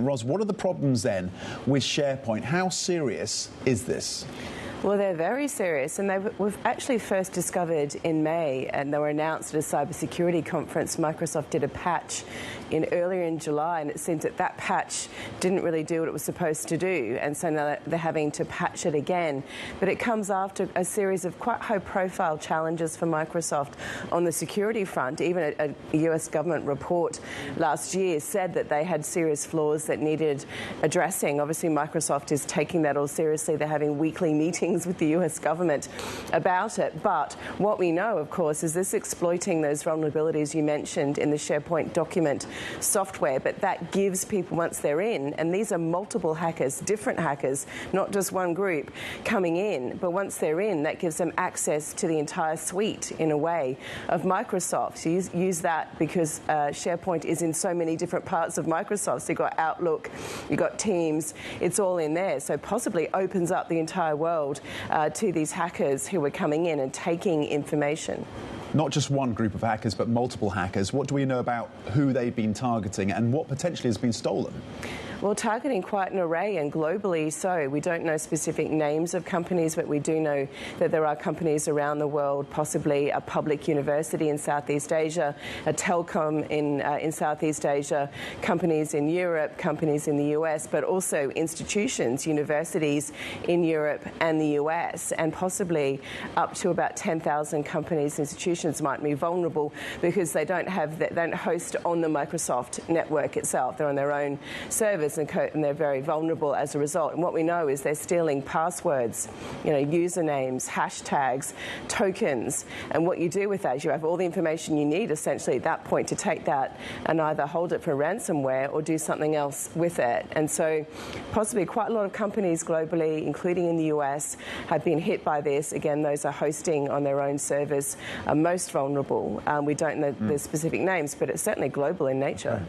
Ros, what are the problems then with SharePoint? How serious is this? Well, they're very serious, and they were actually first discovered in May, and they were announced at a cybersecurity conference. Microsoft did a patch earlier in July, and it seems that that patch didn't really do what it was supposed to do, and so now they're having to patch it again. But it comes after a series of quite high-profile challenges for Microsoft on the security front. Even a US government report last year said that they had serious flaws that needed addressing. Obviously, Microsoft is taking that all seriously. They're having weekly meetings with the US government about it. But what we know, of course, is this exploiting those vulnerabilities you mentioned in the SharePoint document software. But that gives people, once they're in, and these are multiple hackers, different hackers, not just one group coming in, but once they're in, that gives them access to the entire suite, in a way, of Microsoft. So use that because SharePoint is in so many different parts of Microsoft. So you've got Outlook, you've got Teams, it's all in there. So possibly opens up the entire world to these hackers who are coming in and taking information. Not just one group of hackers, but multiple hackers. What do we know about who they've been targeting and what potentially has been stolen? Well, targeting quite an array, and globally so. We don't know specific names of companies, but we do know that there are companies around the world, possibly a public university in Southeast Asia, a telecom in Southeast Asia, companies in Europe, companies in the US, but also institutions, universities in Europe and the US, and possibly up to about 10,000 companies, institutions might be vulnerable because they don't host on the Microsoft network itself. They're on their own servers. And they're very vulnerable as a result. And what we know is they're stealing passwords, usernames, hashtags, tokens. And what you do with that is you have all the information you need, essentially, at that point to take that and either hold it for ransomware or do something else with it. And so possibly quite a lot of companies globally, including in the US, have been hit by this. Again, those are hosting on their own servers are most vulnerable. We don't know the specific names, but it's certainly global in nature.